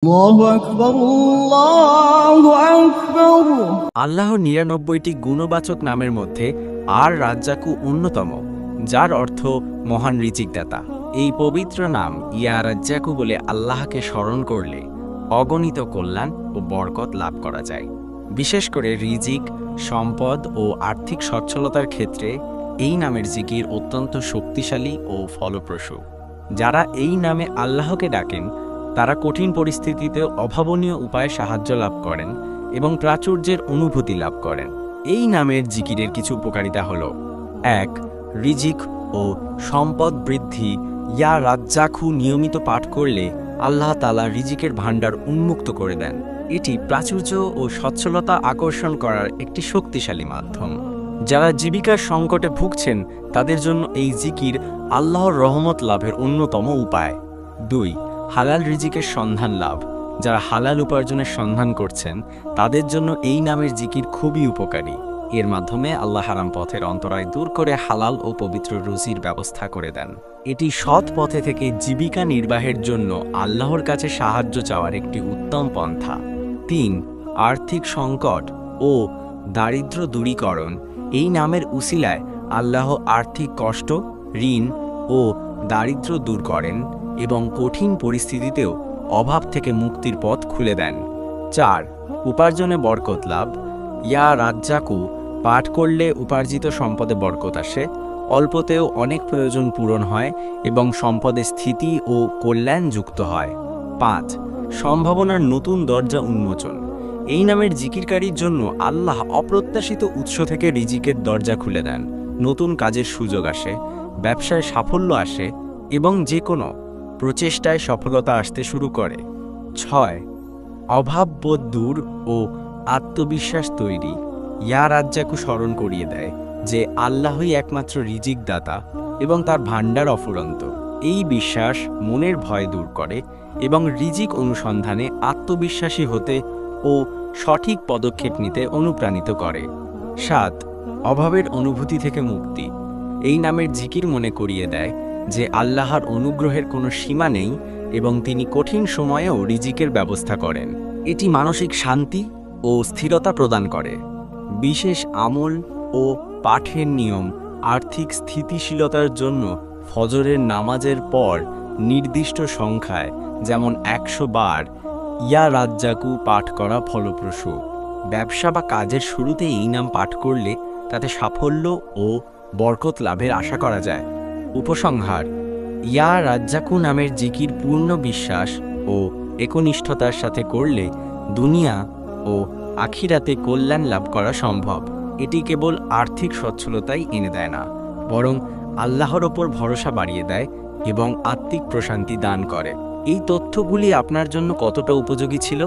আল্লাহু আকবার, আল্লাহু আকবার। আল্লাহর ৯৯টি গুণবাচক নামের মধ্যে আর রাজ্জাকু অন্যতম, যার অর্থ মহান রিজিকদাতা। এই পবিত্র নাম ইয়া রাজ্জাকু বলে আল্লাহকে স্মরণ করলে অগণিত কল্যাণ ও বরকত লাভ করা যায়। বিশেষ করে রিজিক, সম্পদ ও আর্থিক সচ্ছলতার ক্ষেত্রে এই নামের জিকির অত্যন্ত শক্তিশালী ও ফলপ্রসূ। যারা এই নামে আল্লাহকে ডাকেন তারা কঠিন পরিস্থিতিতে অভাবনীয় উপায়ে সাহায্য লাভ করেন এবং প্রাচুর্যের অনুভূতি লাভ করেন। এই নামের জিকিরের কিছু উপকারিতা হল: ১. রিজিক ও সম্পদ বৃদ্ধি। ইয়া রাজ্জাকু নিয়মিত পাঠ করলে আল্লাহ তাআলা রিজিকের ভাণ্ডার উন্মুক্ত করে দেন। এটি প্রাচুর্য ও সচ্ছলতা আকর্ষণ করার একটি শক্তিশালী মাধ্যম। যারা জীবিকার সংকটে ভুগছেন তাদের জন্য এই জিকির আল্লাহর রহমত লাভের অন্যতম উপায়। ২. হালাল রিজিকের সন্ধান লাভ। যারা হালাল উপার্জনের সন্ধান করছেন তাদের জন্য এই নামের জিকির খুবই উপকারী। এর মাধ্যমে আল্লাহ হারাম পথের অন্তরায় দূর করে হালাল ও পবিত্র রুজির ব্যবস্থা করে দেন। এটি সৎ পথে থেকে জীবিকা নির্বাহের জন্য আল্লাহর কাছে সাহায্য চাওয়ার একটি উত্তম পন্থা। ৩. আর্থিক সংকট ও দারিদ্র্য দূরীকরণ। এই নামের উসিলায় আল্লাহ আর্থিক কষ্ট, ঋণ ও দারিদ্র্য দূর করেন এবং কঠিন পরিস্থিতিতেও অভাব থেকে মুক্তির পথ খুলে দেন। ৪. উপার্জনে বরকত লাভ। ইয়া রাজ্জাকু পাঠ করলে উপার্জিত সম্পদে বরকত আসে, অল্পতেও অনেক প্রয়োজন পূরণ হয় এবং সম্পদে স্থিতি ও কল্যাণ যুক্ত হয়। ৫. সম্ভাবনার নতুন দরজা উন্মোচন। এই নামের জিকিরকারীর জন্য আল্লাহ অপ্রত্যাশিত উৎস থেকে রিজিকের দরজা খুলে দেন, নতুন কাজের সুযোগ আসে, ব্যবসায় সাফল্য আসে এবং যে কোনো প্রচেষ্টায় সফলতা আসতে শুরু করে। ৬. অভাববোধ দূর ও আত্মবিশ্বাস তৈরি। ইয়া রাজ্জাকু স্মরণ করিয়ে দেয় যে আল্লাহই একমাত্র রিজিক দাতা এবং তার ভাণ্ডার অফুরন্ত। এই বিশ্বাস মনের ভয় দূর করে এবং রিজিক অনুসন্ধানে আত্মবিশ্বাসী হতে ও সঠিক পদক্ষেপ নিতে অনুপ্রাণিত করে। ৭. অভাবের অনুভূতি থেকে মুক্তি। এই নামের জিকির মনে করিয়ে দেয় যে আল্লাহর অনুগ্রহের কোনো সীমা নেই এবং তিনি কঠিন সময়েও রিজিকের ব্যবস্থা করেন। এটি মানসিক শান্তি ও স্থিরতা প্রদান করে। বিশেষ আমল ও পাঠের নিয়ম। আর্থিক স্থিতিশীলতার জন্য ফজরের নামাজের পর নির্দিষ্ট সংখ্যায়, যেমন ১০০ বার ইয়া রাজ্জাকু পাঠ করা ফলপ্রসূ। ব্যবসা বা কাজের শুরুতে এই নাম পাঠ করলে তাতে সাফল্য ও বরকত লাভের আশা করা যায়। উপসংহার: ইয়া রাজ্জাকু নামের জিকির পূর্ণ বিশ্বাস ও একনিষ্ঠতার সাথে করলে দুনিয়া ও আখিরাতে কল্যাণ লাভ করা সম্ভব। এটি কেবল আর্থিক সচ্ছলতাই এনে দেয় না, বরং আল্লাহর ওপর ভরসা বাড়িয়ে দেয় এবং আত্মিক প্রশান্তি দান করে। এই তথ্যগুলি আপনার জন্য কতটা উপযোগী ছিল